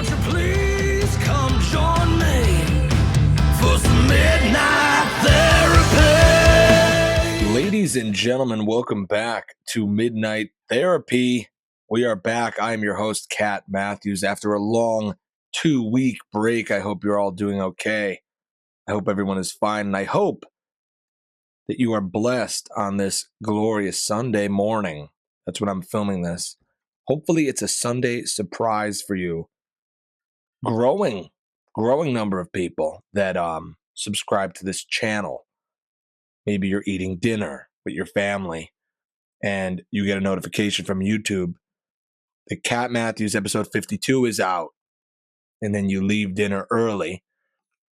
Won't you please come join me for some midnight therapy? Ladies and gentlemen, welcome back to Midnight Therapy. We are back. I am your host, Kat Matthews. After a long 2-week break, I hope you're all doing okay. I hope everyone is fine, and I hope that you are blessed on this glorious Sunday morning. That's when I'm filming this. Hopefully, it's a Sunday surprise for you. Growing number of people that subscribe to this channel. Maybe you're eating dinner with your family and you get a notification from YouTube that Kat Matthews episode 52 is out. And then you leave dinner early.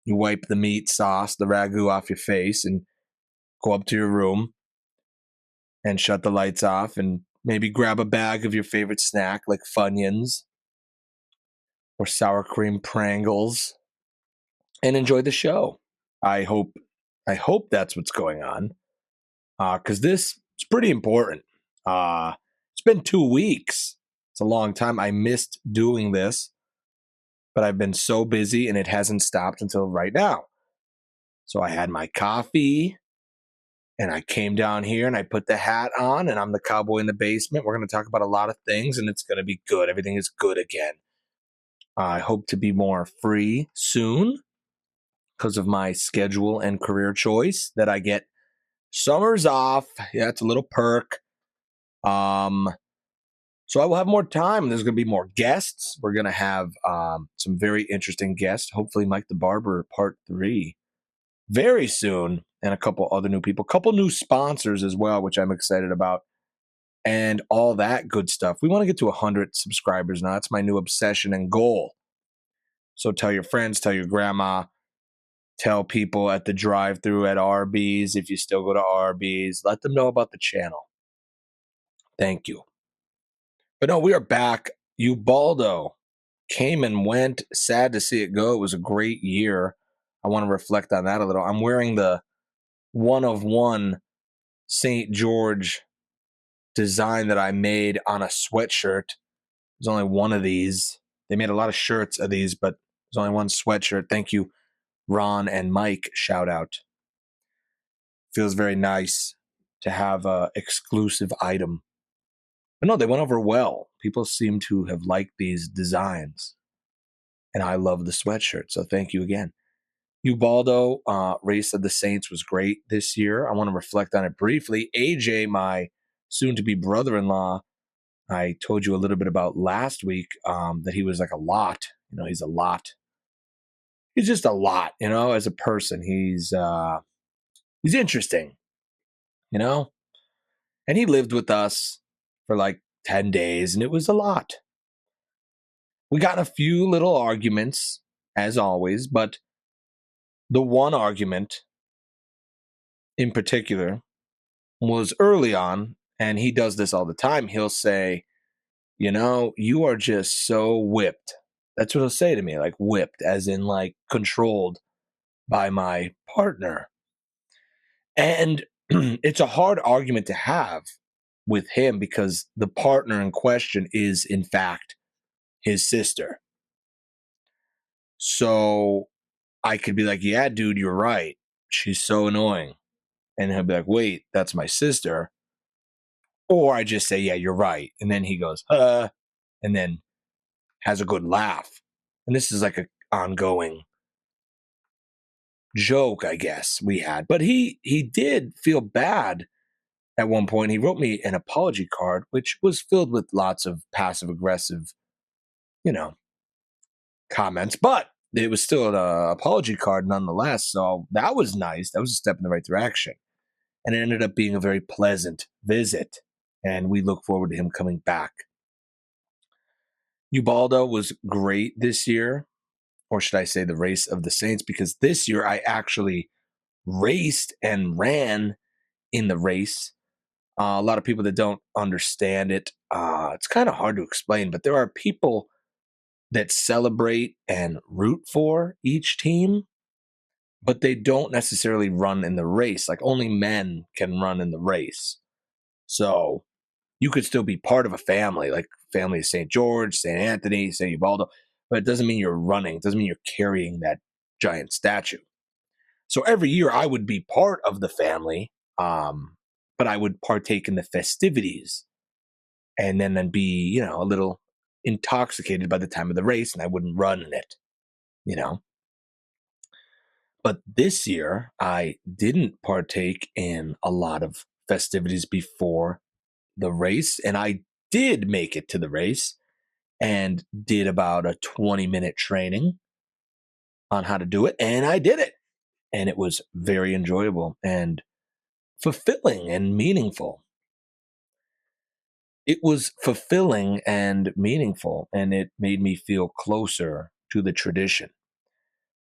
You wipe the meat sauce, the ragu off your face, and go up to your room and shut the lights off and maybe grab a bag of your favorite snack like Funyuns or sour cream Prangles and enjoy the show. I hope that's what's going on, because this is pretty important. It's been 2 weeks. It's a long time. I missed doing this, but I've been so busy and it hasn't stopped until right now. So I had my coffee and I came down here and I put the hat on and I'm the cowboy in the basement. We're going to talk about a lot of things and it's going to be good. Everything is good again. I hope to be more free soon because of my schedule and career choice that I get summers off. Yeah, it's a little perk. So I will have more time. There's going to be more guests. We're going to have some very interesting guests. Hopefully Mike the Barber Part 3 very soon. And a couple other new people. A couple new sponsors as well, which I'm excited about. And all that good stuff. We want to get to 100 subscribers now. That's my new obsession and goal. So tell your friends, tell your grandma, tell people at the drive-thru at Arby's. If you still go to Arby's, let them know about the channel. Thank you. But no, we are back. Ubaldo came and went. Sad to see it go. It was a great year. I want to reflect on that a little. I'm wearing the one of one St. George design that I made on a sweatshirt. There's only one of these. They made a lot of shirts of these, but there's only one sweatshirt. Thank you, Ron and Mike. Shout out. Feels very nice to have an exclusive item. But no, they went over well. People seem to have liked these designs. And I love the sweatshirt. So thank you again. Ubaldo, Race of the Saints was great this year. I want to reflect on it briefly. AJ, my soon-to-be brother-in-law, I told you a little bit about last week, that he was like a lot. You know, he's a lot. He's just a lot, you know, as a person. He's interesting, you know? And he lived with us for like 10 days, and it was a lot. We got in a few little arguments, as always, but the one argument in particular was early on, and he does this all the time. He'll say, you know, you are just so whipped. That's what he'll say to me, like whipped, as in like controlled by my partner. And it's a hard argument to have with him because the partner in question is, in fact, his sister. So I could be like, yeah, dude, you're right. She's so annoying. And he'll be like, wait, that's my sister. Or I just say, yeah, you're right. And then he goes, and then has a good laugh. And this is like an ongoing joke, I guess, we had. But he did feel bad at one point. He wrote me an apology card, which was filled with lots of passive-aggressive, you know, comments. But it was still an apology card nonetheless. So that was nice. That was a step in the right direction. And it ended up being a very pleasant visit. And we look forward to him coming back. Ubaldo was great this year. Or should I say the Race of the Saints? Because this year I actually raced and ran in the race. A lot of people that don't understand it, it's kind of hard to explain, but there are people that celebrate and root for each team, but they don't necessarily run in the race. Like only men can run in the race. So you could still be part of a family, like family of St. George, St. Anthony, St. Ubaldo, but it doesn't mean you're running. It doesn't mean you're carrying that giant statue. So every year I would be part of the family, but I would partake in the festivities and then be, a little intoxicated by the time of the race, and I wouldn't run in it, you know. But this year I didn't partake in a lot of festivities before the race, and I did make it to the race and did about a 20-minute training on how to do it, and I did it. And it was very enjoyable and fulfilling and meaningful. It was fulfilling and meaningful, and it made me feel closer to the tradition.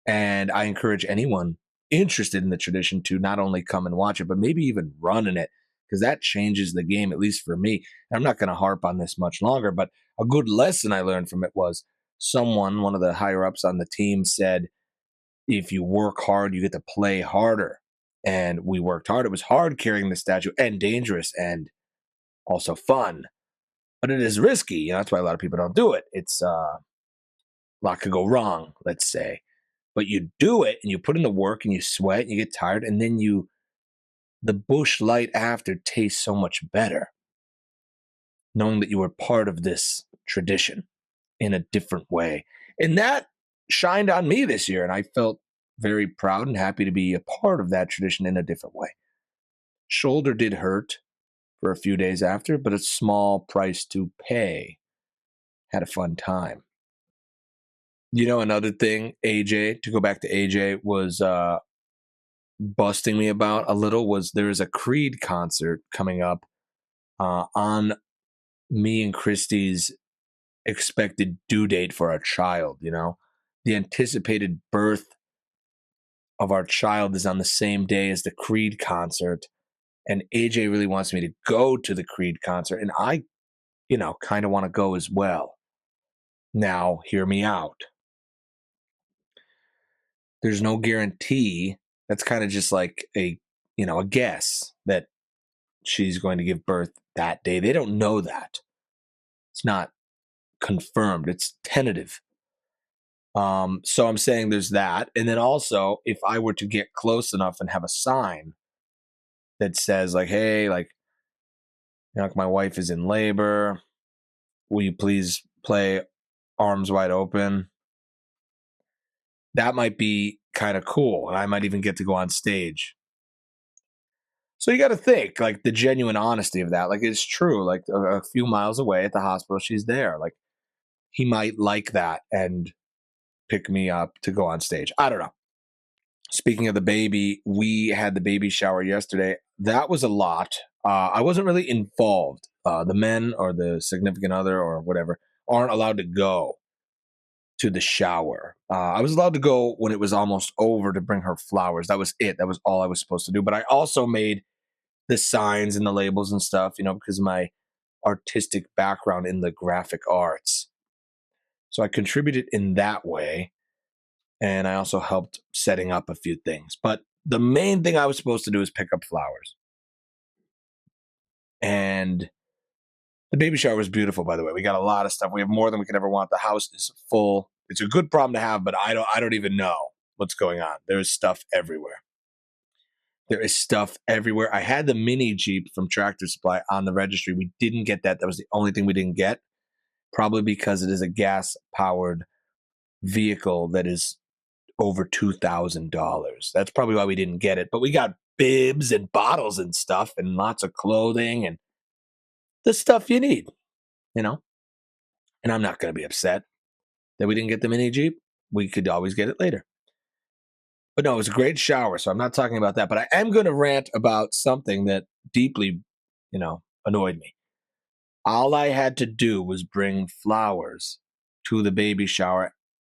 And I encourage anyone interested in the tradition to not only come and watch it, but maybe even run in it, because that changes the game, at least for me. And I'm not going to harp on this much longer, but a good lesson I learned from it was one of the higher ups on the team said, if you work hard, you get to play harder. And we worked hard. It was hard carrying the statue and dangerous and also fun, but it is risky. That's why a lot of people don't do it. It's a lot could go wrong, let's say. But you do it and you put in the work and you sweat and you get tired, and then the bush light after tastes so much better, knowing that you were part of this tradition in a different way. And that shined on me this year, and I felt very proud and happy to be a part of that tradition in a different way. Shoulder did hurt for a few days after, but a small price to pay. Had a fun time. Another thing, AJ, to go back to AJ, was busting me about a little was there is a Creed concert coming up on me and Christy's expected due date for our child. The anticipated birth of our child is on the same day as the Creed concert, and AJ really wants me to go to the Creed concert, and I kind of want to go as well. Now, hear me out. There's no guarantee. That's kind of just like a guess that she's going to give birth that day. They don't know that. It's not confirmed. It's tentative. So I'm saying there's that. And then also, if I were to get close enough and have a sign that says like, hey, like, my wife is in labor, will you please play Arms Wide Open? That might be kind of cool. And I might even get to go on stage. So you got to think like the genuine honesty of that. Like it's true. Like a few miles away at the hospital, she's there. Like he might like that and pick me up to go on stage. I don't know. Speaking of the baby, we had the baby shower yesterday. That was a lot. I wasn't really involved. The men or the significant other or whatever aren't allowed to go to the shower. I was allowed to go when it was almost over to bring her flowers. That was it. That was all I was supposed to do. But I also made the signs and the labels and stuff, because of my artistic background in the graphic arts. So I contributed in that way. And I also helped setting up a few things. But the main thing I was supposed to do is pick up flowers. And the baby shower was beautiful, by the way. We got a lot of stuff. We have more than we could ever want. The house is full. It's a good problem to have, but I don't even know what's going on. There's stuff everywhere. There is stuff everywhere. I had the mini Jeep from Tractor Supply on the registry. We didn't get that. That was the only thing we didn't get. Probably because it is a gas-powered vehicle that is over $2,000. That's probably why we didn't get it. But we got bibs and bottles and stuff and lots of clothing and the stuff you need, And I'm not going to be upset that we didn't get the mini Jeep. We could always get it later. But no, it was a great shower, so I'm not talking about that. But I am going to rant about something that deeply, annoyed me. All I had to do was bring flowers to the baby shower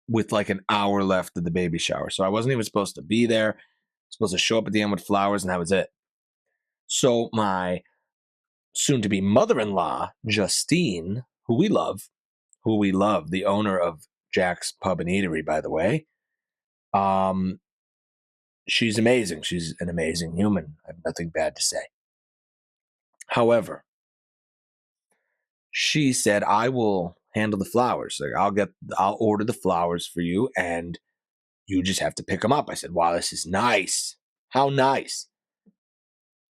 with like an hour left of the baby shower. So I wasn't even supposed to be there. I was supposed to show up at the end with flowers, and that was it. So my soon-to-be mother-in-law, Justine, who we love, the owner of Jack's Pub and Eatery, by the way, she's amazing. She's an amazing human. I have nothing bad to say. However, she said, I will handle the flowers. Like, I'll order the flowers for you, and you just have to pick them up. I said, wow, this is nice. How nice.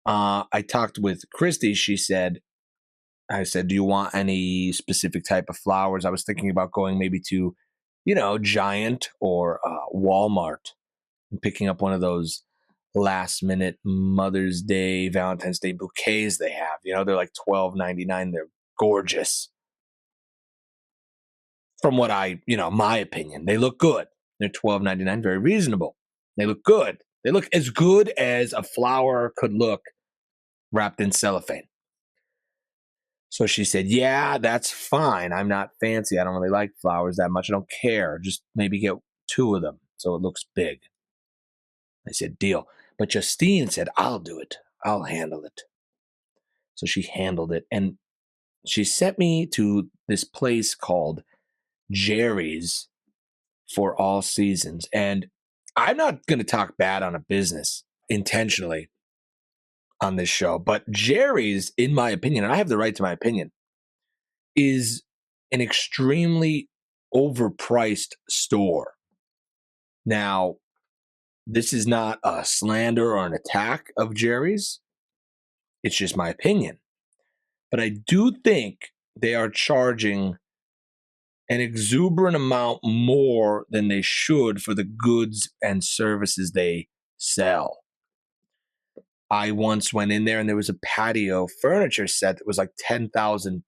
I talked with Christy. I said, do you want any specific type of flowers? I was thinking about going maybe to, Giant or Walmart and picking up one of those last minute Mother's Day, Valentine's Day bouquets they have. They're like $12.99. They're gorgeous. From what my opinion, they look good. They're $12.99, very reasonable. They look good. They look as good as a flower could look wrapped in cellophane. So she said, yeah, that's fine. I'm not fancy. I don't really like flowers that much. I don't care. Just maybe get 2 of them so it looks big. I said, deal. But Justine said, I'll do it. I'll handle it. So she handled it. And she sent me to this place called Jerry's for all seasons. And I'm not going to talk bad on a business intentionally on this show, but Jerry's, in my opinion, and I have the right to my opinion, is an extremely overpriced store. Now, this is not a slander or an attack of Jerry's. It's just my opinion. But I do think they are charging an exuberant amount more than they should for the goods and services they sell. I once went in there and there was a patio furniture set that was like $10,000.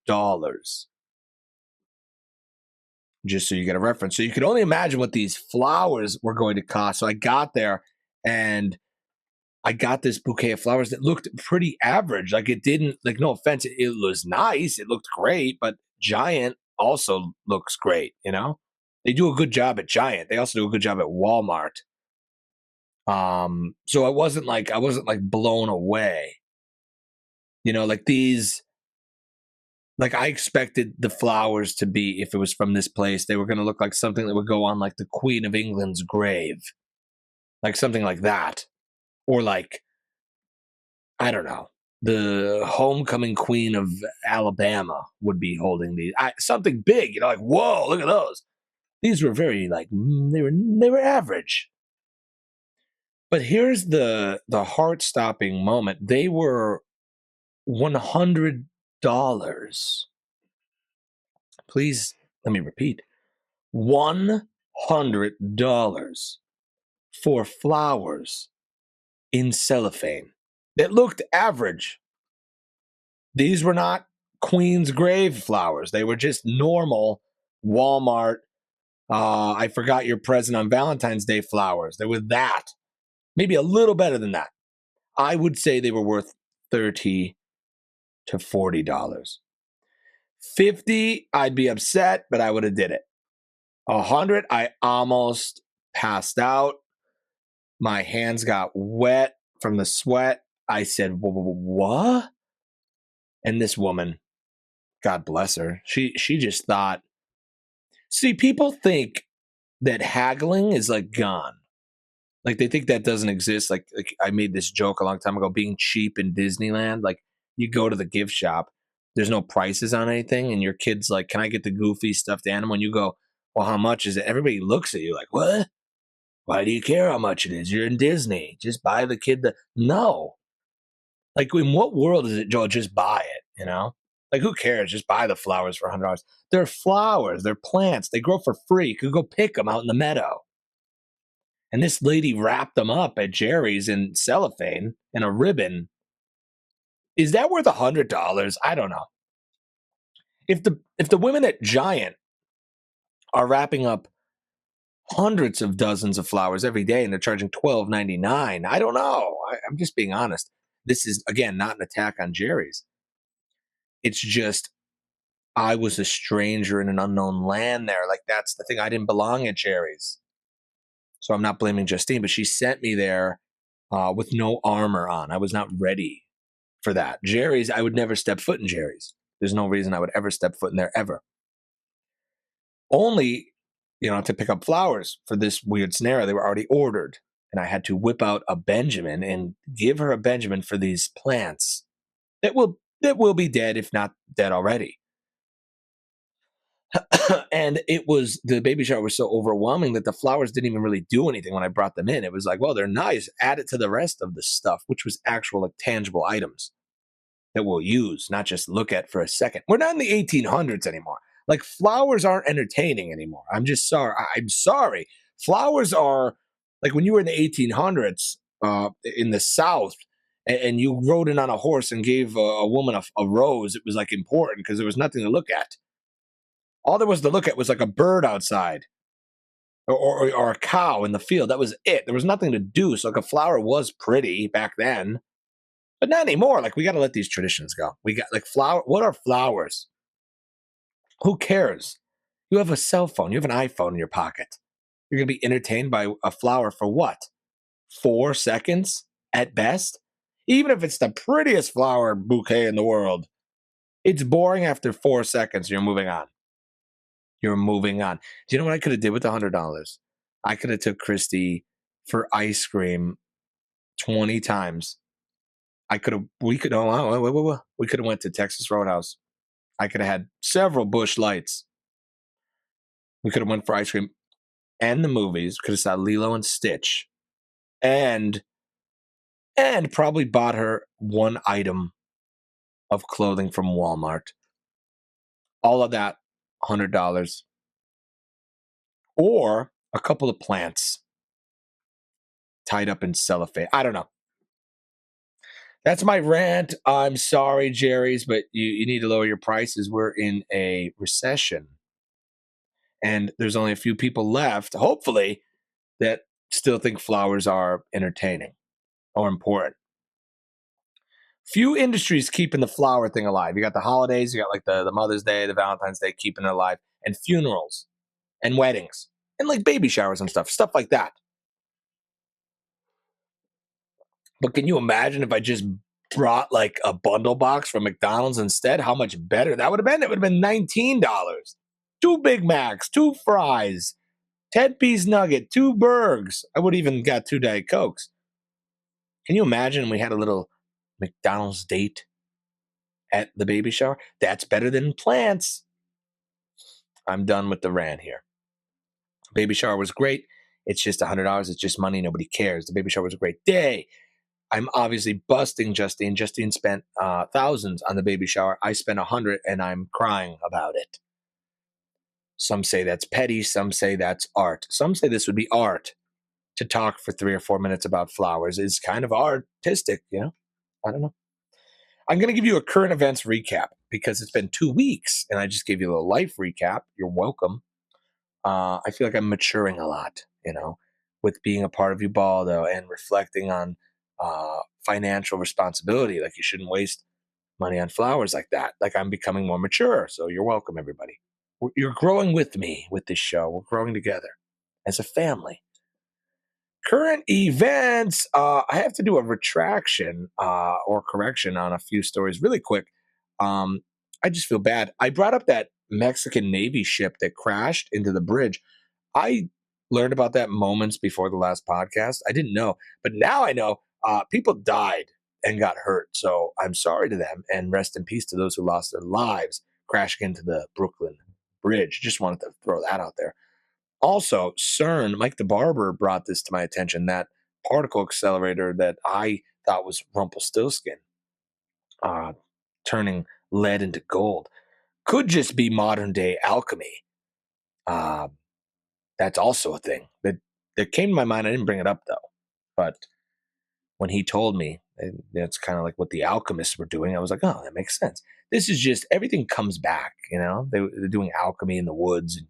Just so you get a reference. So you could only imagine what these flowers were going to cost. So I got there and I got this bouquet of flowers that looked pretty average. Like, it didn't, like, no offense, it was nice. It looked great, but Giant also looks great, They do a good job at Giant. They also do a good job at Walmart. So I wasn't like blown away. Like these, like, I expected the flowers to be, if it was from this place, they were going to look like something that would go on like the Queen of England's grave. Like something like that. Or like, I don't know, the homecoming queen of Alabama would be holding these. Something big, like, whoa, look at those. These were very like, they were average. But here's the heart-stopping moment. They were $100. Please let me repeat. $100 for flowers in cellophane that looked average. These were not Queen's grave flowers. They were just normal Walmart, I forgot your present on Valentine's Day flowers. They were that. Maybe a little better than that. I would say they were worth $30 to $40. $50, I'd be upset, but I would have did it. $100, I almost passed out. My hands got wet from the sweat. I said, what? And this woman, God bless her, she just thought, see, people think that haggling is like gone. Like, they think that doesn't exist. Like I made this joke a long time ago, being cheap in Disneyland. Like, you go to the gift shop, there's no prices on anything, and your kid's like, can I get the Goofy stuffed animal? And you go, well, how much is it? Everybody looks at you like, what? Why do you care how much it is? You're in Disney. Just buy the kid the... No. Like, in what world is it, Joel? Just buy it, Like, who cares? Just buy the flowers for $100. They're flowers. They're plants. They grow for free. You could go pick them out in the meadow. And this lady wrapped them up at Jerry's in cellophane and a ribbon. Is that worth $100? I don't know. If the women at Giant are wrapping up hundreds of dozens of flowers every day and they're charging $12.99, I don't know. I'm just being honest. This is, again, not an attack on Jerry's. It's just, I was a stranger in an unknown land there. Like, that's the thing. I didn't belong at Jerry's. So I'm not blaming Justine, but she sent me there with no armor on. I was not ready for that. Jerry's, I would never step foot in Jerry's. There's no reason I would ever step foot in there ever. Only, to pick up flowers for this weird scenario. They were already ordered. And I had to whip out a Benjamin and give her a Benjamin for these plants that will be dead, if not dead already. And the baby shower was so overwhelming that the flowers didn't even really do anything when I brought them in. It was like, well, they're nice. Add it to the rest of the stuff, which was actual like tangible items that we'll use, not just look at for a second. We're not in the 1800s anymore. Like flowers aren't entertaining anymore. I'm just sorry. I'm sorry. Flowers are like when you were in the 1800s in the South and you rode in on a horse and gave a woman a rose. It was like important because there was nothing to look at. All there was to look at was like a bird outside or a cow in the field. That was it. There was nothing to do. So like a flower was pretty back then, but not anymore. Like we got to let these traditions go. We got like flower. What are flowers? Who cares? You have a cell phone. You have an iPhone in your pocket. You're going to be entertained by a flower for what? 4 seconds at best? Even if it's the prettiest flower bouquet in the world, it's boring after 4 seconds. You're moving on. You're moving on. Do you know what I could have did with the $100? I could have took Christy for ice cream 20 times. We could have went to Texas Roadhouse. I could have had several Busch Lights. We could have went for ice cream and the movies. Could have saw Lilo and Stitch, and probably bought her one item of clothing from Walmart. All of that $100, or a couple of plants tied up in cellophane. I don't know. That's my rant. I'm sorry, Jerry's, but you need to lower your prices. We're in a recession, and there's only a few people left, hopefully, that still think flowers are entertaining or important. Few industries keeping the flower thing alive. You got the holidays, you got like the Mother's Day, the Valentine's Day, keeping it alive, and funerals and weddings and like baby showers and stuff like that. But can you imagine if I just brought like a bundle box from McDonald's instead? How much better that would have been? It would have been $19. 2 Big Macs, 2 fries, 10-piece nugget, 2 burgers. I would even got 2 Diet Cokes. Can you imagine we had a little McDonald's date at the baby shower? That's better than plants. I'm done with the rant here. Baby shower was great. It's just $100. It's just money. Nobody cares. The baby shower was a great day. I'm obviously busting Justine. Justine spent thousands on the baby shower. I spent $100 and I'm crying about it. Some say that's petty. Some say that's art. Some say this would be art. To talk for 3 or 4 minutes about flowers is kind of artistic, you know? I don't know. I'm going to give you a current events recap because it's been 2 weeks and I just gave you a little life recap. You're welcome. I feel like I'm maturing a lot, you know, with being a part of Ubaldo and reflecting on financial responsibility. Like you shouldn't waste money on flowers like that. Like I'm becoming more mature. So you're welcome, everybody. You're growing with me with this show. We're growing together as a family. Current events. I have to do a retraction or correction on a few stories really quick. I just feel bad. I brought up that Mexican Navy ship that crashed into the bridge. I learned about that moments before the last podcast. I didn't know, but now I know people died and got hurt. So I'm sorry to them and rest in peace to those who lost their lives crashing into the Brooklyn Bridge. Just wanted to throw that out there. Also, CERN, Mike the Barber brought this to my attention, that particle accelerator that I thought was Rumpelstiltskin, turning lead into gold, could just be modern day alchemy. Uh, that's also a thing that came to my mind. I didn't bring it up though, but when he told me, that's kind of like what the alchemists were doing. I was like, oh, that makes sense. This is just everything comes back. You know, they're doing alchemy in the woods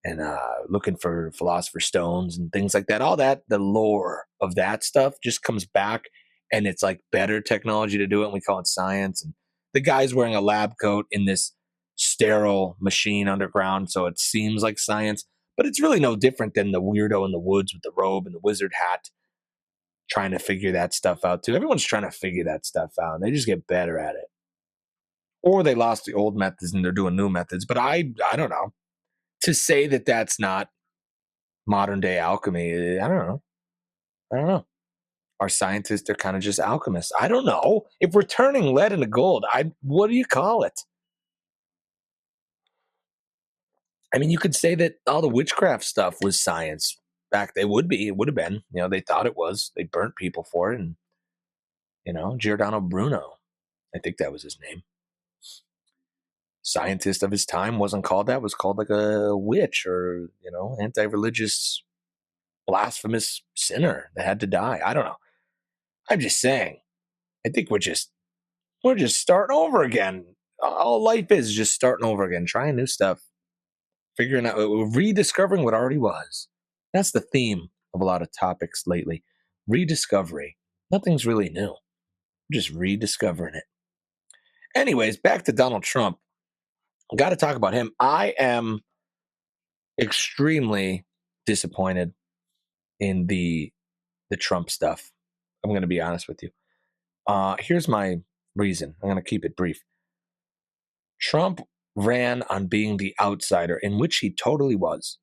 and looking for philosopher's stones and things like that. All that, the lore of that stuff just comes back, and it's like better technology to do it. And we call it science. And the guy's wearing a lab coat in this sterile machine underground, so it seems like science, but it's really no different than the weirdo in the woods with the robe and the wizard hat trying to figure that stuff out too. Everyone's trying to figure that stuff out, and they just get better at it. Or they lost the old methods and they're doing new methods. But I don't know. To say that that's not modern day alchemy, I don't know. I don't know. Our scientists, they're kind of just alchemists. I don't know. If we're turning lead into gold, what do you call it? I mean, you could say that all the witchcraft stuff was science. Back, it would have been. They thought it was. They burnt people for it, and Giordano Bruno, I think that was his name. Scientist of his time wasn't called that. Was called like a witch or anti-religious, blasphemous sinner that had to die. I don't know. I'm just saying. I think we're just starting over again. All life is just starting over again, trying new stuff, figuring out, rediscovering what already was. That's the theme of a lot of topics lately. Rediscovery. Nothing's really new. Just rediscovering it. Anyways, back to Donald Trump. Got to talk about him. I am extremely disappointed in the Trump stuff. I'm going to be honest with you. Here's my reason. I'm going to keep it brief. Trump ran on being the outsider, in which he totally was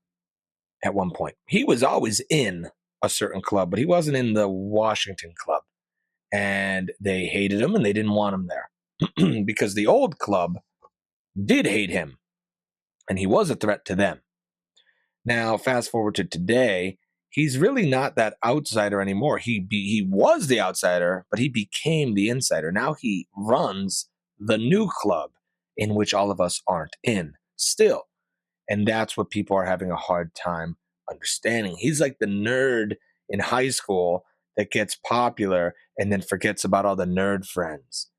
at one point. He was always in a certain club, but he wasn't in the Washington club. And they hated him and they didn't want him there because the old club did hate him and he was a threat to them. Now, fast forward to today, he's really not that outsider anymore. He was the outsider, but he became the insider. Now he runs the new club in which all of us aren't in still. And that's what people are having a hard time understanding. He's like the nerd in high school that gets popular and then forgets about all the nerd friends.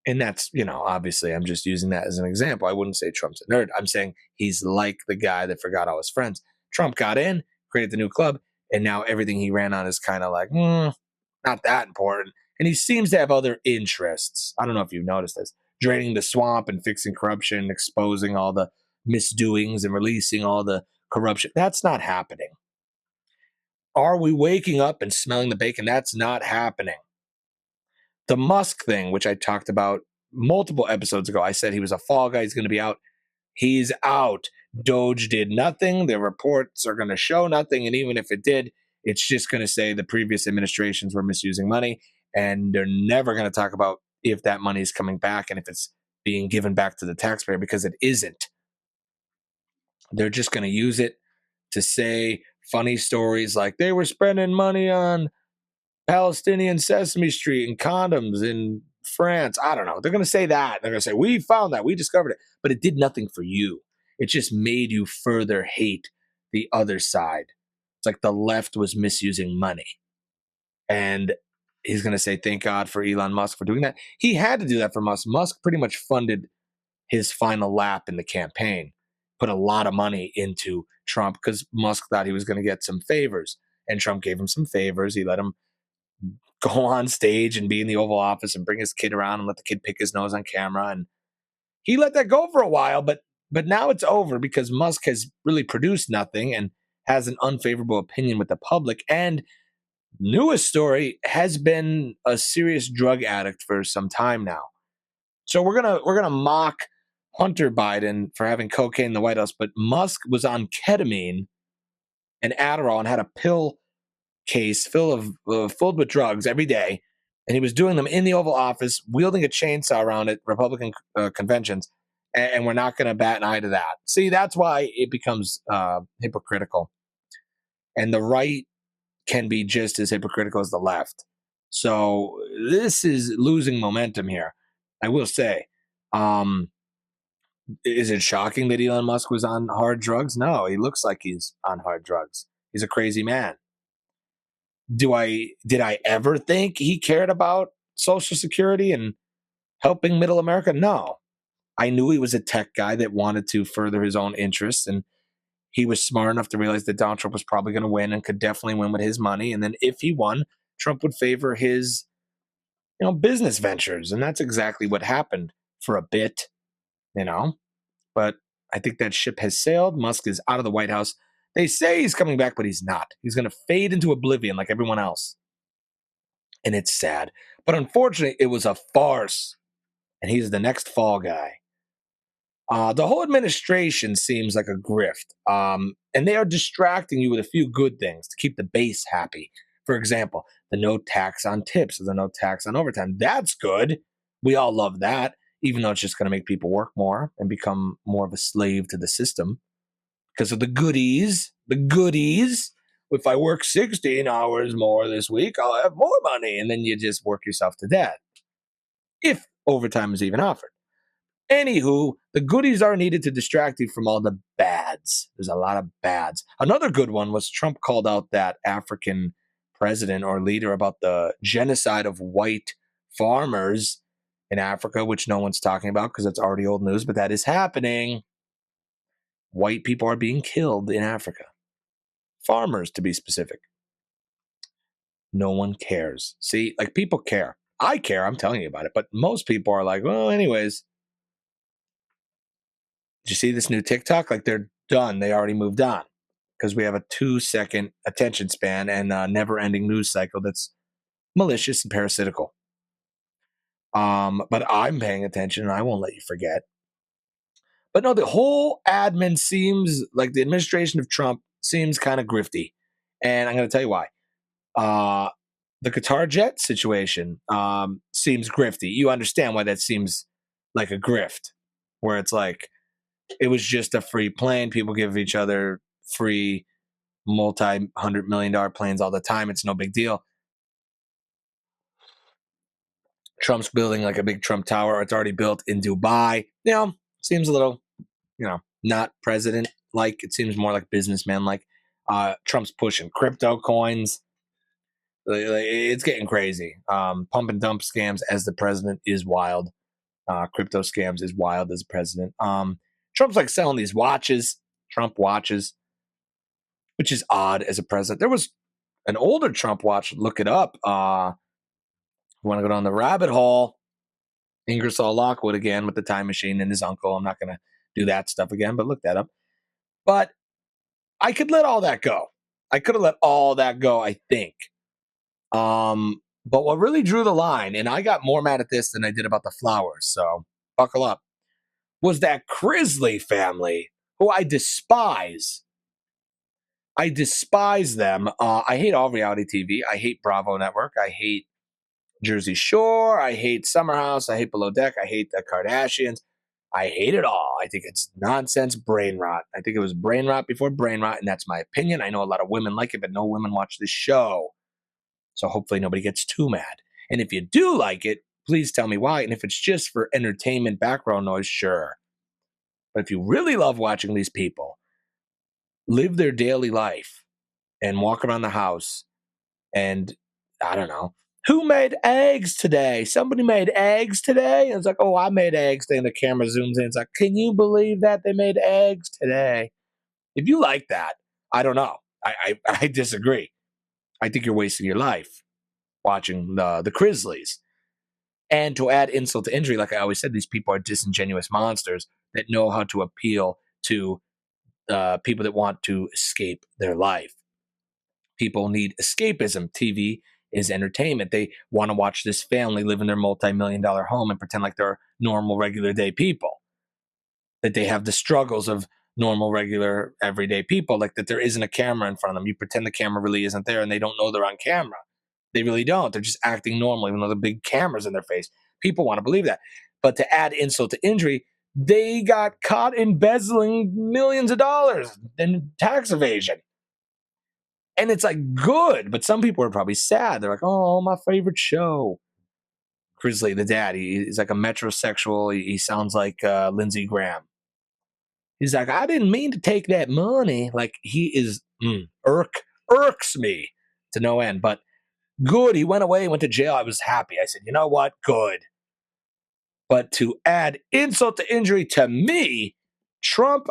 And that's, obviously I'm just using that as an example. I wouldn't say Trump's a nerd. I'm saying he's like the guy that forgot all his friends. Trump got in, created the new club, and now everything he ran on is kind of like, not that important. And he seems to have other interests. I don't know if you've noticed this. Draining the swamp and fixing corruption, exposing all the misdoings and releasing all the corruption. That's not happening. Are we waking up and smelling the bacon? That's not happening. The Musk thing, which I talked about multiple episodes ago, I said he was a fall guy. He's going to be out. He's out. Doge did nothing. The reports are going to show nothing. And even if it did, it's just going to say the previous administrations were misusing money. And they're never going to talk about if that money is coming back and if it's being given back to the taxpayer, because it isn't. They're just going to use it to say funny stories like they were spending money on Palestinian Sesame Street and condoms in France. I don't know. They're going to say that. They're going to say, we found that. We discovered it. But it did nothing for you. It just made you further hate the other side. It's like the left was misusing money. And he's going to say, thank God for Elon Musk for doing that. He had to do that for Musk. Musk pretty much funded his final lap in the campaign, put a lot of money into Trump because Musk thought he was going to get some favors. And Trump gave him some favors. He let him go on stage and be in the Oval Office and bring his kid around and let the kid pick his nose on camera. And he let that go for a while, but now it's over because Musk has really produced nothing and has an unfavorable opinion with the public. And newest story, has been a serious drug addict for some time now. So we're gonna mock Hunter Biden for having cocaine in the White House, but Musk was on ketamine and Adderall and had a pill case filled with drugs every day, and he was doing them in the Oval Office, wielding a chainsaw around at Republican conventions, and we're not going to bat an eye to that. See, that's why it becomes hypocritical, and the right can be just as hypocritical as the left. So this is losing momentum here. I will say, is it shocking that Elon Musk was on hard drugs? No, he looks like he's on hard drugs. He's a crazy man. Did I ever think he cared about Social Security and helping middle America? No. I knew he was a tech guy that wanted to further his own interests, and he was smart enough to realize that Donald Trump was probably going to win and could definitely win with his money. And then if he won, Trump would favor his, business ventures. And that's exactly what happened for a bit, But I think that ship has sailed. Musk is out of the White House. They say he's coming back, but he's not. He's going to fade into oblivion like everyone else. And it's sad. But unfortunately, it was a farce. And he's the next fall guy. The whole administration seems like a grift. And they are distracting you with a few good things to keep the base happy. For example, the no tax on tips or the no tax on overtime. That's good. We all love that, even though it's just going to make people work more and become more of a slave to the system. because of the goodies. The goodies. If I work 16 hours more this week, I'll have more money. And then you just work yourself to death, if overtime is even offered. Anywho, the goodies are needed to distract you from all the bads. There's a lot of bads. Another good one was Trump called out that African president or leader about the genocide of white farmers in Africa, which no one's talking about because it's already old news, but that is happening. White people are being killed in Africa. Farmers, to be specific. No one cares. See, like people care. I care. I'm telling you about it. But most people are like, well, anyways. Did you see this new TikTok? Like they're done. They already moved on because we have a 2-second attention span and a never-ending news cycle that's malicious and parasitical. But I'm paying attention and I won't let you forget. But no, the whole admin seems like the administration of Trump seems kind of grifty. And I'm going to tell you why. The Qatar jet situation seems grifty. You understand why that seems like a grift, where it's like, it was just a free plane. People give each other free multi-$100 million planes all the time. It's no big deal. Trump's building like a big Trump tower. It's already built in Dubai. Seems a little, not president-like. It seems more like businessman-like. Trump's pushing crypto coins. It's getting crazy. Pump and dump scams as the president is wild. Crypto scams is wild as a president. Trump's like selling these watches, Trump watches, which is odd as a president. There was an older Trump watch. Look it up. You want to go down the rabbit hole? Ingersoll Lockwood again with the time machine and his uncle. I'm not going to do that stuff again, but look that up. But I could let all that go. I could have let all that go, I think. But what really drew the line, and I got more mad at this than I did about the flowers, so buckle up, was that Crisley family, who I despise. I despise them. I hate all reality TV. I hate Bravo Network. I hate Jersey Shore. I hate Summer House. I hate Below Deck. I hate the Kardashians. I hate it all. I think it's nonsense brain rot. I think it was brain rot before brain rot, and that's my opinion. I know a lot of women like it, but no women watch this show. So hopefully nobody gets too mad. And if you do like it, please tell me why. And if it's just for entertainment background noise, sure. But if you really love watching these people live their daily life and walk around the house and, I don't know, who made eggs today? Somebody made eggs today? And it's like, oh, I made eggs today. And the camera zooms in. It's like, can you believe that they made eggs today? If you like that, I don't know. I disagree. I think you're wasting your life watching the Crisleys. And to add insult to injury, like I always said, these people are disingenuous monsters that know how to appeal to people that want to escape their life. People need escapism. TV is entertainment. They want to watch this family live in their multi-million-dollar home and pretend like they're normal, regular day people. That they have the struggles of normal, regular, everyday people, like that there isn't a camera in front of them. You pretend the camera really isn't there and they don't know they're on camera. They really don't. They're just acting normal, even though the big cameras in their face. People want to believe that. But to add insult to injury, they got caught embezzling millions of dollars in tax evasion. And it's like good, but some people are probably sad. They're like, oh, my favorite show. Crisley, the dad, he's like a metrosexual. He sounds like Lindsey Graham. He's like, I didn't mean to take that money. Like he is irks me to no end. But good, he went away, went to jail. I was happy. I said, you know what? Good. But to add insult to injury to me, Trump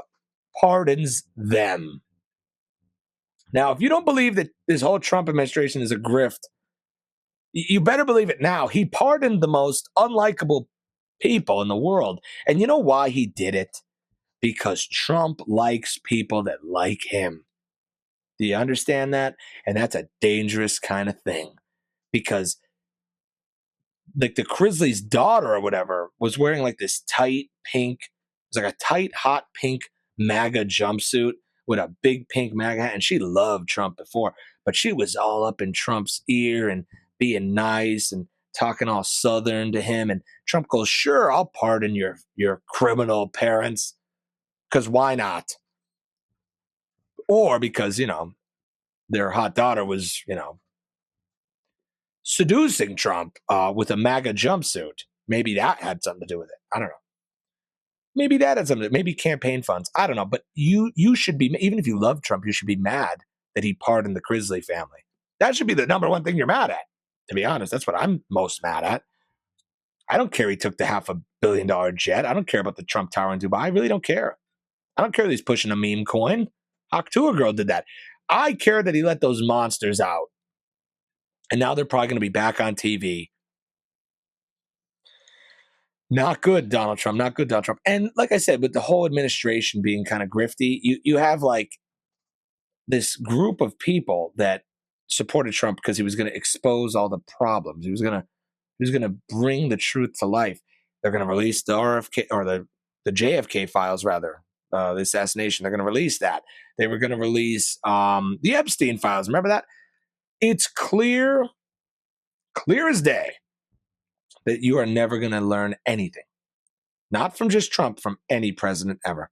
pardons them. Now, if you don't believe that this whole Trump administration is a grift, you better believe it now. He pardoned the most unlikable people in the world. And you know why he did it? Because Trump likes people that like him. Do you understand that? And that's a dangerous kind of thing. Because like the Crisley's daughter or whatever was wearing like this tight pink, it was like a tight, hot pink MAGA jumpsuit with a big pink MAGA hat. And she loved Trump before, but she was all up in Trump's ear and being nice and talking all Southern to him. And Trump goes, sure, I'll pardon your criminal parents. Because why not? or because, their hot daughter was, seducing Trump with a MAGA jumpsuit. Maybe that had something to do with it. I don't know. Maybe that had something. Maybe campaign funds. I don't know. But you should be, even if you love Trump, you should be mad that he pardoned the Crisley family. That should be the number one thing you're mad at. To be honest, that's what I'm most mad at. I don't care he took the $500 million jet. I don't care about the Trump Tower in Dubai. I really don't care. I don't care that he's pushing a meme coin. Hawk Girl did that. I care that he let those monsters out. And now they're probably going to be back on TV. Not good, Donald Trump. Not good, Donald Trump. And like I said, with the whole administration being kind of grifty, you have like this group of people that supported Trump because he was going to expose all the problems. He was going to bring the truth to life. They're going to release the RFK or the JFK files, rather, the assassination. They're going to release that. They were going to release the Epstein files. Remember that? It's clear as day that you are never going to learn anything. Not from just Trump, from any president ever.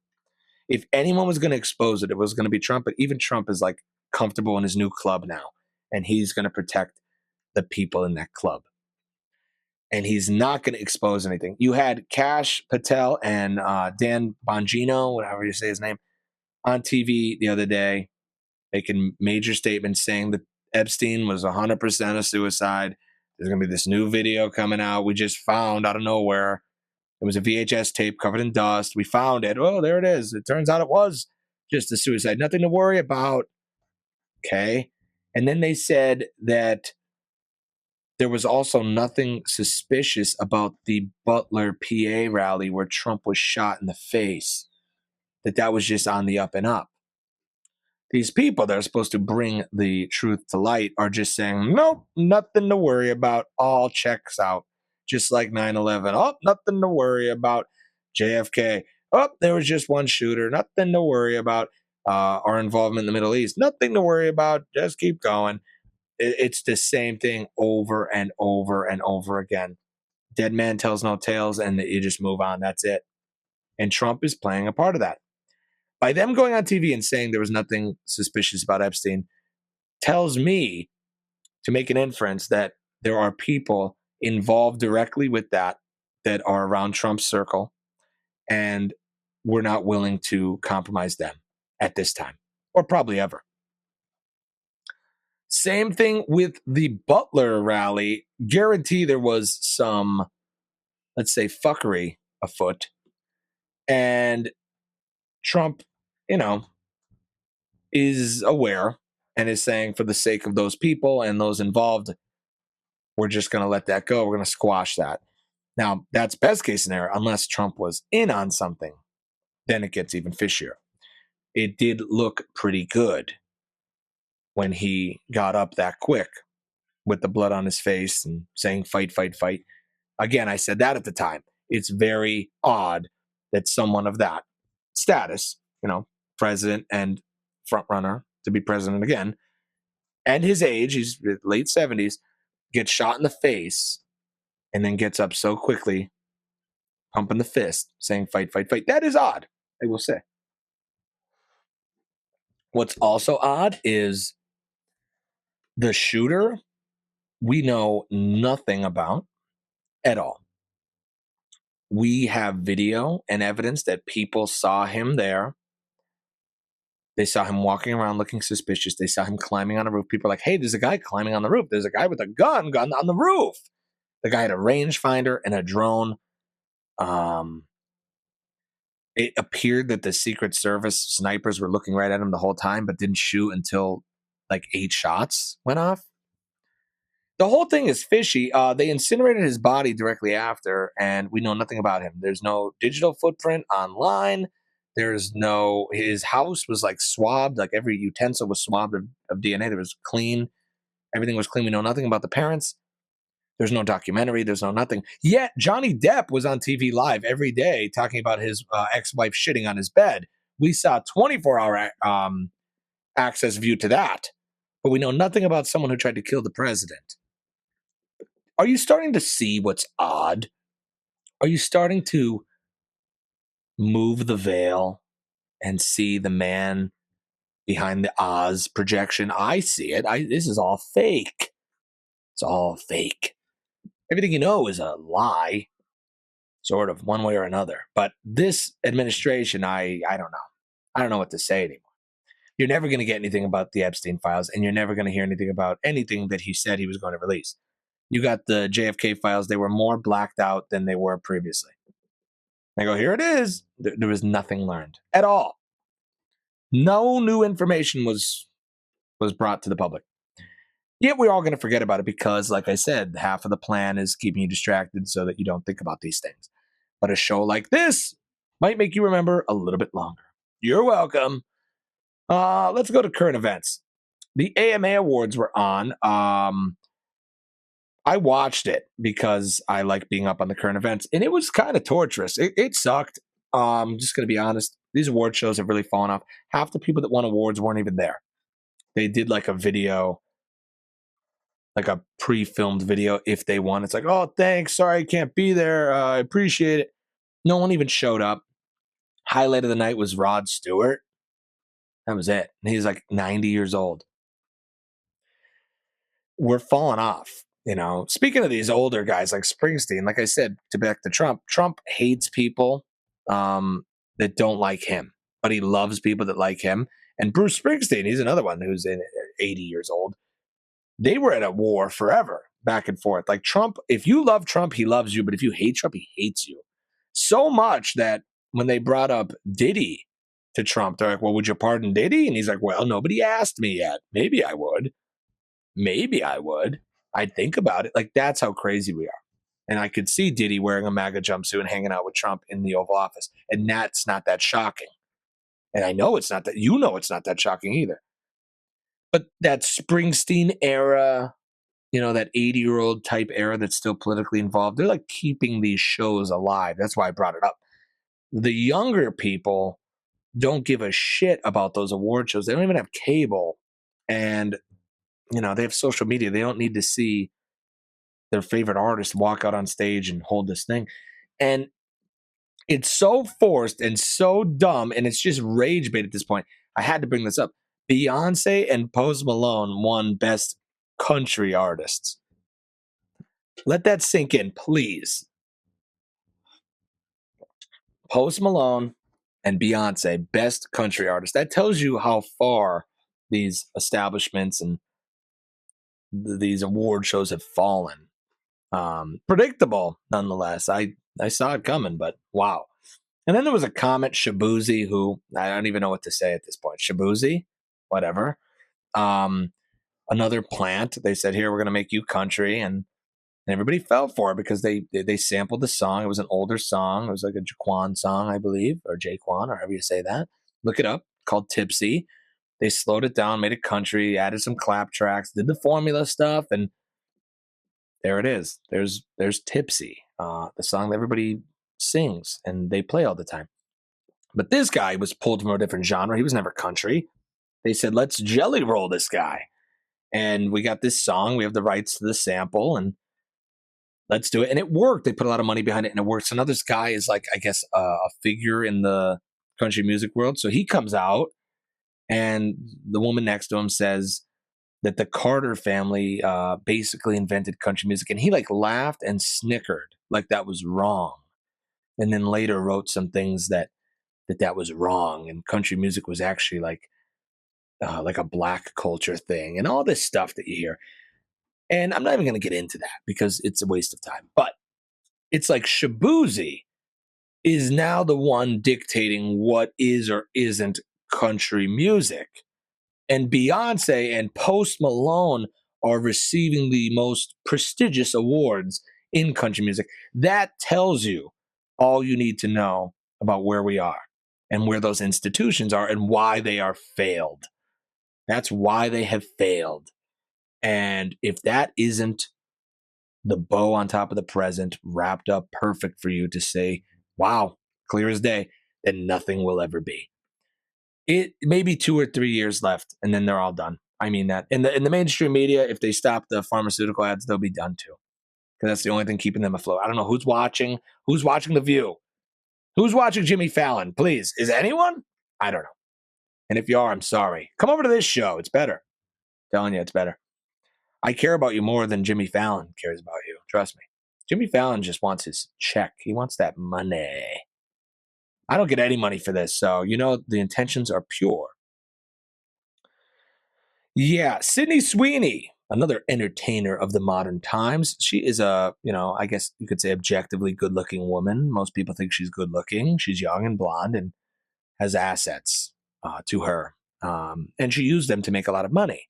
If anyone was going to expose it, it was going to be Trump. But even Trump is like comfortable in his new club now. And he's going to protect the people in that club. And he's not going to expose anything. You had Kash Patel and Dan Bongino, whatever you say his name, on TV the other day, making major statements saying that Epstein was 100% a suicide. There's going to be this new video coming out. We just found out of nowhere. It was a VHS tape covered in dust. We found it. Oh, there it is. It turns out it was just a suicide. Nothing to worry about. Okay. And then they said that there was also nothing suspicious about the Butler, PA rally where Trump was shot in the face, that was just on the up and up. These people that are supposed to bring the truth to light are just saying, nope, nothing to worry about. All checks out. Just like 9/11. Oh, nothing to worry about. JFK. Oh, there was just one shooter. Nothing to worry about. Our involvement in the Middle East. Nothing to worry about. Just keep going. It's the same thing over and over and over again. Dead man tells no tales, and you just move on. That's it. And Trump is playing a part of that. By them going on TV and saying there was nothing suspicious about Epstein tells me to make an inference that there are people involved directly with that are around Trump's circle, and we're not willing to compromise them at this time, or probably ever. Same thing with the Butler rally. Guarantee there was some, let's say, fuckery afoot. And Trump, is aware and is saying, for the sake of those people and those involved, we're just going to let that go. We're going to squash that. Now, that's best case scenario, unless Trump was in on something. Then it gets even fishier. It did look pretty good when he got up that quick with the blood on his face and saying, fight, fight, fight. Again, I said that at the time. It's very odd that someone of that status, president and front runner to be president again, and his age, he's late 70s, gets shot in the face and then gets up so quickly, pumping the fist, saying, fight, fight, fight. That is odd, I will say. What's also odd is the shooter we know nothing about at all. We have video and evidence that people saw him there. They saw him walking around looking suspicious. They saw him climbing on a roof. People are like, hey, there's a guy climbing on the roof. There's a guy with a gun on the roof. The guy had a rangefinder and a drone. It appeared that the Secret Service snipers were looking right at him the whole time, but didn't shoot until like 8 shots went off. The whole thing is fishy. They incinerated his body directly after, and we know nothing about him. There's no digital footprint online. His house was like swabbed, like every utensil was swabbed of DNA. There was clean. Everything was clean. We know nothing about the parents. There's no documentary. There's no nothing. Yet Johnny Depp was on TV live every day talking about his ex-wife shitting on his bed. We saw 24-hour access view to that. But we know nothing about someone who tried to kill the president. Are you starting to see what's odd? Are you starting to move the veil and see the man behind the Oz projection. I see it. This is all fake. It's all fake. Everything you know is a lie, sort of, one way or another. But this administration, I don't know. I don't know what to say anymore. You're never going to get anything about the Epstein files, and you're never going to hear anything about anything that he said he was going to release. You got the JFK files. They were more blacked out than they were previously. I go, here it is. There was nothing learned at all. No new information was brought to the public. Yet we're all going to forget about it because, like I said, half of the plan is keeping you distracted so that you don't think about these things. But a show like this might make you remember a little bit longer. You're welcome. Let's go to current events. The AMA Awards were on. I watched it because I like being up on the current events, and it was kind of torturous. It sucked. I'm just going to be honest. These award shows have really fallen off. Half the people that won awards weren't even there. They did like a video, like a pre-filmed video if they won. It's like, oh, thanks. Sorry I can't be there. I appreciate it. No one even showed up. Highlight of the night was Rod Stewart. That was it. And he's like 90 years old. We're falling off. Speaking of these older guys like Springsteen, like I said, to back to Trump hates people that don't like him, but he loves people that like him. And Bruce Springsteen, he's another one who's 80 years old. They were at a war forever, back and forth. Like Trump, if you love Trump, he loves you. But if you hate Trump, he hates you. So much that when they brought up Diddy to Trump, they're like, well, would you pardon Diddy? And he's like, well, nobody asked me yet. Maybe I would. I'd think about it. Like, that's how crazy we are. And I could see Diddy wearing a MAGA jumpsuit and hanging out with Trump in the Oval Office. And that's not that shocking. And I know it's not that. It's not that shocking either. But that Springsteen era, that 80-year-old type era that's still politically involved, they're like keeping these shows alive. That's why I brought it up. The younger people don't give a shit about those award shows. They don't even have cable. And, they have social media. They don't need to see their favorite artist walk out on stage and hold this thing. And it's so forced and so dumb, and it's just rage bait at this point. I had to bring this up. Beyonce and Post Malone won Best Country Artists. Let that sink in, please. Post Malone and Beyonce, Best Country Artist. That tells you how far these establishments and these award shows have fallen. Predictable, nonetheless. I saw it coming, but wow. And then there was a comet, Shabuzi, who I don't even know what to say at this point. Shabuzi, whatever. Another plant. They said, here, we're going to make you country. And everybody fell for it because they sampled the song. It was an older song. It was like a Jaquan song, I believe, or Jaquan, or however you say that. Look it up. Called Tipsy. They slowed it down, made it country, added some clap tracks, did the formula stuff, and there it is. There's Tipsy, the song that everybody sings and they play all the time. But this guy was pulled from a different genre. He was never country. They said, let's jelly roll this guy. And we got this song. We have the rights to the sample, and let's do it. And it worked. They put a lot of money behind it, and it works. So now this guy is like, I guess, a figure in the country music world. So he comes out, and the woman next to him says that the Carter family basically invented country music. And he like laughed and snickered like that was wrong. And then later wrote some things that was wrong. And country music was actually like a black culture thing and all this stuff that you hear. And I'm not even going to get into that because it's a waste of time. But it's like Shabuzi is now the one dictating what is or isn't country music. And Beyonce and Post Malone are receiving the most prestigious awards in country music. That tells you all you need to know about where we are and where those institutions are and why they are failed. That's why they have failed. And if that isn't the bow on top of the present wrapped up perfect for you to say, wow, clear as day, then nothing will ever be. It may be 2 or 3 years left, and then they're all done. I mean that. In the mainstream media, if they stop the pharmaceutical ads, they'll be done too. Because that's the only thing keeping them afloat. I don't know who's watching. Who's watching The View? Who's watching Jimmy Fallon? Please. Is anyone? I don't know. And if you are, I'm sorry. Come over to this show. It's better. I'm telling you, it's better. I care about you more than Jimmy Fallon cares about you. Trust me. Jimmy Fallon just wants his check. He wants that money. I don't get any money for this. So, the intentions are pure. Yeah, Sydney Sweeney, another entertainer of the modern times. She is I guess you could say objectively good looking woman. Most people think she's good looking. She's young and blonde and has assets to her. And she used them to make a lot of money.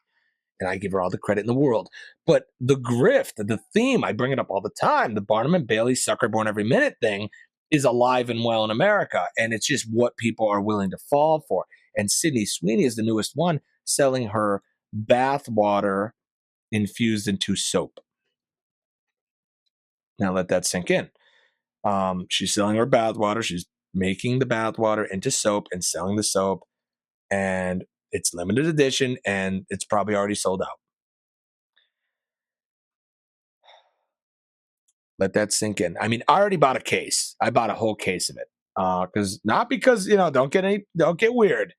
And I give her all the credit in the world. But the grift, the theme, I bring it up all the time. The Barnum and Bailey sucker born every minute thing is alive and well in America. And it's just what people are willing to fall for. And Sydney Sweeney is the newest one, selling her bathwater infused into soap. Now let that sink in. She's selling her bathwater. She's making the bathwater into soap and selling the soap. And it's limited edition and it's probably already sold out. Let that sink in. I mean, I already bought a case. I bought a whole case of it. Not because, don't get weird.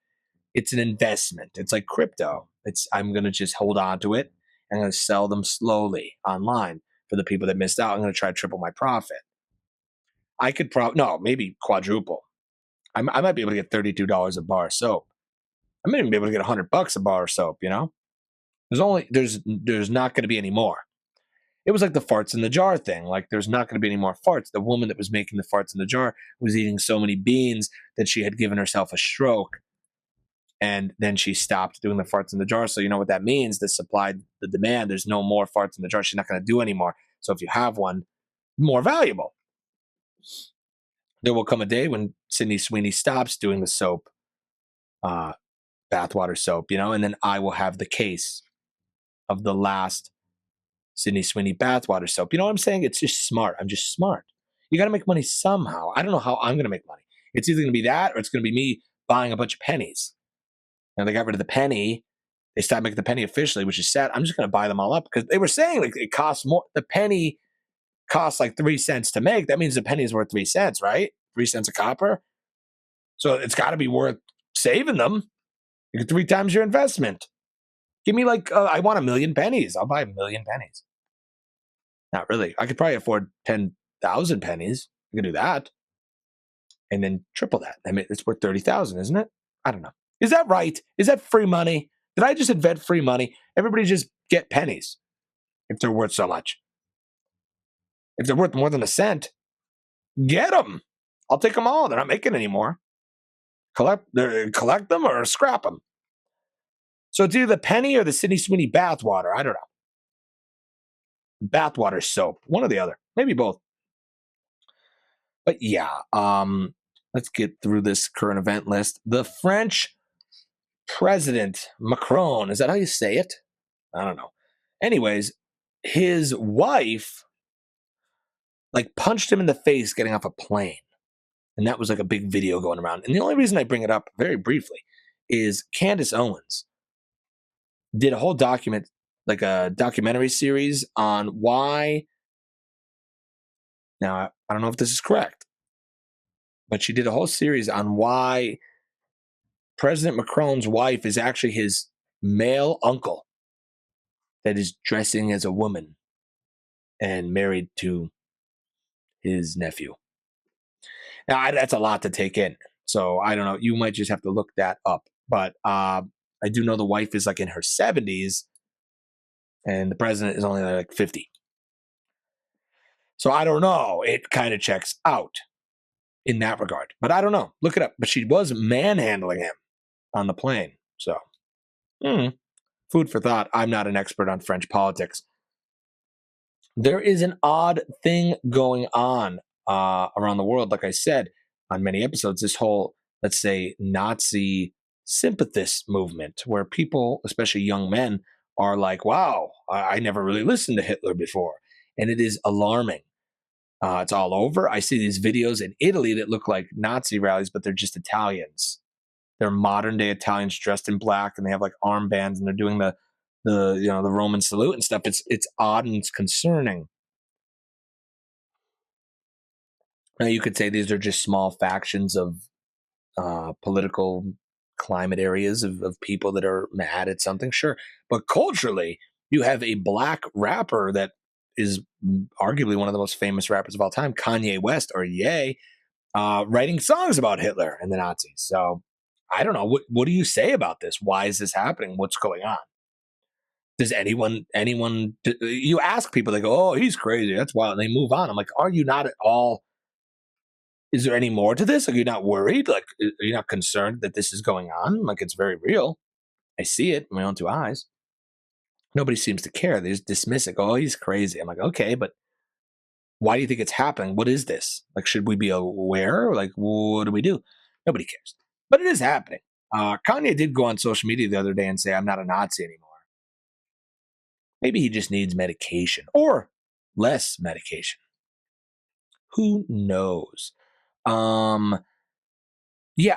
It's an investment. It's like crypto. I'm gonna just hold on to it. I'm gonna sell them slowly online for the people that missed out. I'm gonna try to triple my profit. I could maybe quadruple. I might be able to get $32 a bar of soap. I might even be able to get $100 a bar of soap. There's not going to be any more. It was like the farts in the jar thing. Like there's not going to be any more farts. The woman that was making the farts in the jar was eating so many beans that she had given herself a stroke. And then she stopped doing the farts in the jar. So you know what that means? The supply, the demand, there's no more farts in the jar. She's not going to do anymore. So if you have one, more valuable. There will come a day when Sydney Sweeney stops doing the soap, bathwater soap, and then I will have the case of the last Sydney Sweeney bathwater soap. You know what I'm saying? It's just smart. I'm just smart. You got to make money somehow. I don't know how I'm going to make money. It's either going to be that or it's going to be me buying a bunch of pennies. Now they got rid of the penny. They stopped making the penny officially, which is sad. I'm just going to buy them all up because they were saying like it costs more. The penny costs like 3 cents to make. That means the penny is worth 3 cents, right? 3 cents of copper. So it's got to be worth saving them. You get 3 times your investment. Give me I want 1 million pennies. I'll buy 1 million pennies. Not really. I could probably afford 10,000 pennies. I could do that. And then triple that. I mean, it's worth 30,000, isn't it? I don't know. Is that right? Is that free money? Did I just invent free money? Everybody just get pennies if they're worth so much. If they're worth more than a cent, get them. I'll take them all. They're not making any more. Collect them or scrap them. So it's either the penny or the Sydney Sweeney bathwater. I don't know. Bathwater soap. One or the other. Maybe both. But yeah, let's get through this current event list. The French president, Macron, is that how you say it? I don't know. Anyways, his wife punched him in the face getting off a plane. And that was like a big video going around. And the only reason I bring it up very briefly is Candace Owens did a whole documentary series on why. Now, I don't know if this is correct, but she did a whole series on why President Macron's wife is actually his male uncle that is dressing as a woman and married to his nephew. Now, that's a lot to take in. So I don't know. You might just have to look that up. But I do know the wife is in her 70s and the president is only 50. So I don't know. It kind of checks out in that regard. But I don't know. Look it up. But she was manhandling him on the plane. So food for thought. I'm not an expert on French politics. There is an odd thing going on around the world. Like I said on many episodes, this whole, let's say, Nazi sympathist movement where people, especially young men, are like, wow, I never really listened to Hitler before. And it is alarming. It's all over. I see these videos in Italy that look like Nazi rallies, but they're just Italians. They're modern day Italians dressed in black and they have armbands and they're doing the Roman salute and stuff. It's odd and it's concerning. Now you could say these are just small factions of political climate areas of people that are mad at something, sure. But culturally, you have a black rapper that is arguably one of the most famous rappers of all time, Kanye West, or Ye, writing songs about Hitler and the Nazis. So I don't know. What do you say about this? Why is this happening? What's going on? Does you ask people, they go, oh, he's crazy. That's wild. And they move on. I'm like, are you not at all? Is there any more to this? Are you not worried? Like, are you not concerned that this is going on? Like, it's very real. I see it in my own two eyes. Nobody seems to care. They just dismiss it. Go, oh, he's crazy. I'm like, okay, but why do you think it's happening? What is this? Like, should we be aware? Like, what do we do? Nobody cares. But it is happening. Kanye did go on social media the other day and say, I'm not a Nazi anymore. Maybe he just needs medication or less medication. Who knows? Yeah,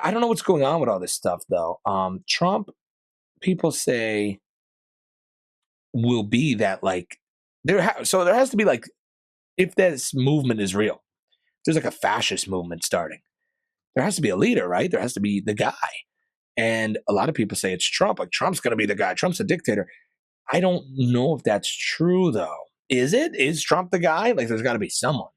I don't know what's going on with all this stuff, though. Trump, people say, will be that, like, so there has to be, like, if this movement is real, there's like a fascist movement starting. There has to be a leader, right? There has to be the guy. And a lot of people say it's Trump. Like, Trump's going to be the guy. Trump's a dictator. I don't know if that's true, though. Is it? Is Trump the guy? Like, there's got to be someone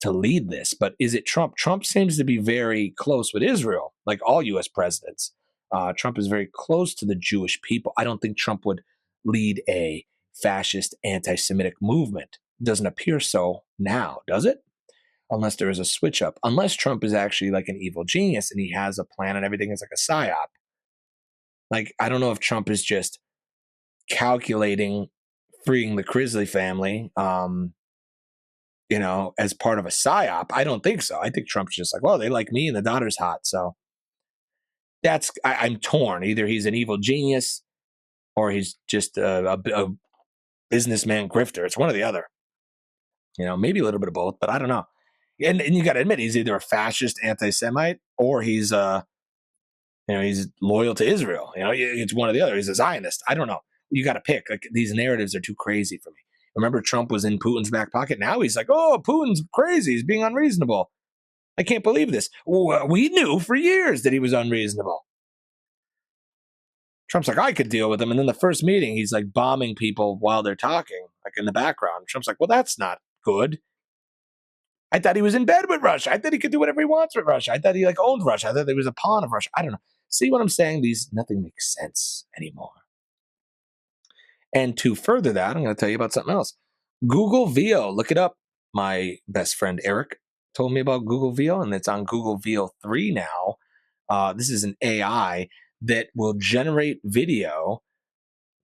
to lead this. But is it Trump? Trump seems to be very close with Israel, like all U.S. presidents. Trump is very close to the Jewish people. I don't think Trump would lead a fascist anti-Semitic movement. Doesn't appear so now, does it? Unless there is a switch up. Unless Trump is actually like an evil genius and he has a plan and everything is like a psyop. Like, I don't know if Trump is just calculating freeing the Crisley family, as part of a psyop. I don't think so. I think Trump's just like, well, they like me and the daughter's hot. So I'm torn. Either he's an evil genius or he's just a businessman grifter. It's one or the other. Maybe a little bit of both, but I don't know. And you got to admit, he's either a fascist anti-Semite or he's he's loyal to Israel. It's one or the other. He's a Zionist. I don't know. You got to pick. Like, these narratives are too crazy for me. Remember, Trump was in Putin's back pocket. Now he's like, oh, Putin's crazy. He's being unreasonable. I can't believe this. We knew for years that he was unreasonable. Trump's like, I could deal with him. And then the first meeting, he's like bombing people while they're talking, like in the background. Trump's like, well, that's not good. I thought he was in bed with Russia. I thought he could do whatever he wants with Russia. I thought he like owned Russia. I thought he was a pawn of Russia. I don't know. See what I'm saying? Nothing makes sense anymore. And to further that, I'm going to tell you about something else. Google VO. Look it up. My best friend Eric told me about Google VO, and it's on Google VO 3 now. This is an AI that will generate video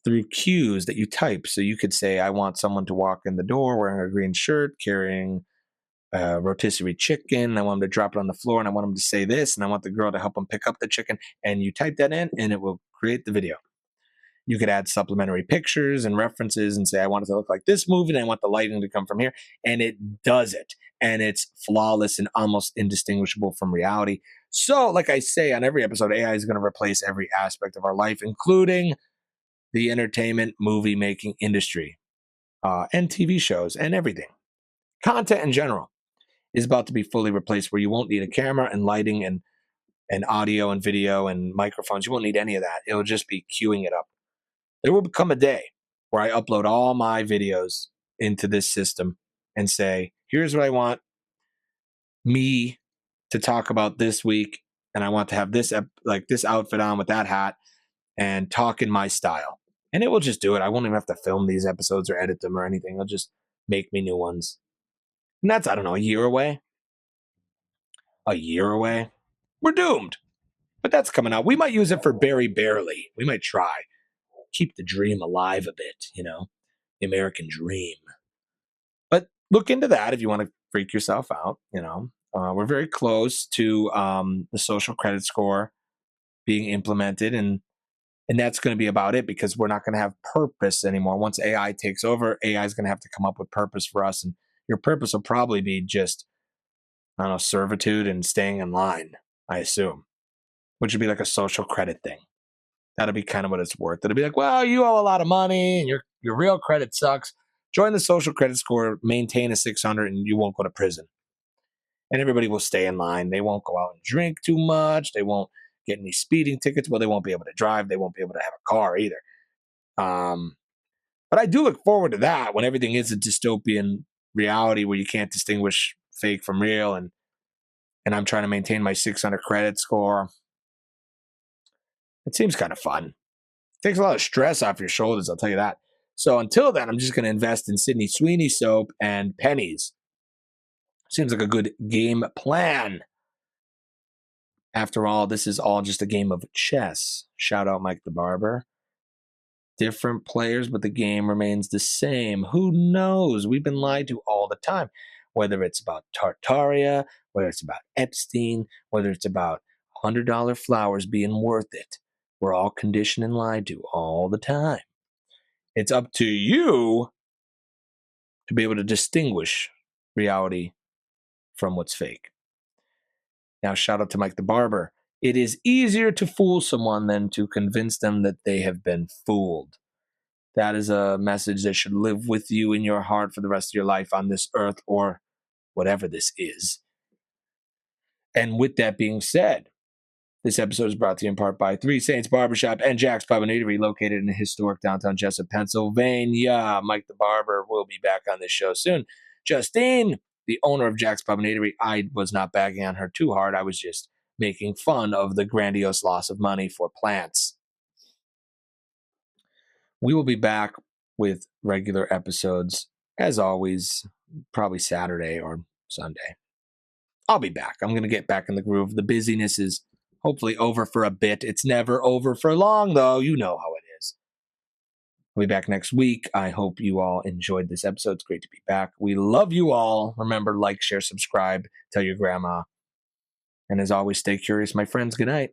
through cues that you type. So you could say, I want someone to walk in the door wearing a green shirt, carrying rotisserie chicken. I want them to drop it on the floor, and I want them to say this, and I want the girl to help them pick up the chicken. And you type that in, and it will create the video. You could add supplementary pictures and references and say, I want it to look like this movie, and I want the lighting to come from here. And it does it. And it's flawless and almost indistinguishable from reality. So, like I say on every episode, AI is going to replace every aspect of our life, including the entertainment, movie making industry, and TV shows and everything. Content in general is about to be fully replaced, where you won't need a camera and lighting and audio and video and microphones. You won't need any of that. It'll just be queuing it up. There will become a day where I upload all my videos into this system and say, here's what I want me to talk about this week. And I want to have this outfit on with that hat and talk in my style. And it will just do it. I won't even have to film these episodes or edit them or anything. It'll just make me new ones. And that's, I don't know, a year away. A year away. We're doomed. But that's coming out. We might use it for Barry Barely. We might try. Keep the dream alive a bit, the American dream. But look into that if you want to freak yourself out. We're very close to the social credit score being implemented, and that's going to be about it, because we're not going to have purpose anymore. Once AI takes over, AI is going to have to come up with purpose for us, and your purpose will probably be just, I don't know, servitude and staying in line, I assume, which would be like a social credit thing. That'll be kind of what it's worth. It'll be like, well, you owe a lot of money and your real credit sucks. Join the social credit score, maintain a 600, and you won't go to prison. And everybody will stay in line. They won't go out and drink too much. They won't get any speeding tickets. Well, they won't be able to drive. They won't be able to have a car either. But I do look forward to that when everything is a dystopian reality where you can't distinguish fake from real, and I'm trying to maintain my 600 credit score. It seems kind of fun. Takes a lot of stress off your shoulders, I'll tell you that. So until then, I'm just going to invest in Sydney Sweeney soap and Pennies. Seems like a good game plan. After all, this is all just a game of chess. Shout out Mike the Barber. Different players, but the game remains the same. Who knows? We've been lied to all the time. Whether it's about Tartaria, whether it's about Epstein, whether it's about $100 flowers being worth it. We're all conditioned and lied to all the time. It's up to you to be able to distinguish reality from what's fake. Now, shout out to Mike the Barber. It is easier to fool someone than to convince them that they have been fooled. That is a message that should live with you in your heart for the rest of your life on this earth or whatever this is. And with that being said, this episode is brought to you in part by Three Saints Barbershop and Jack's Pub and Eatery, located in historic downtown Jessup, Pennsylvania. Mike the Barber will be back on this show soon. Justine, the owner of Jack's Pub and Eatery, I was not bagging on her too hard. I was just making fun of the grandiose loss of money for plants. We will be back with regular episodes, as always, probably Saturday or Sunday. I'll be back. I'm going to get back in the groove. The busyness is hopefully over for a bit. It's never over for long, though. You know how it is. I'll be back next week. I hope you all enjoyed this episode. It's great to be back. We love you all. Remember, like, share, subscribe, tell your grandma. And as always, stay curious, my friends. Good night.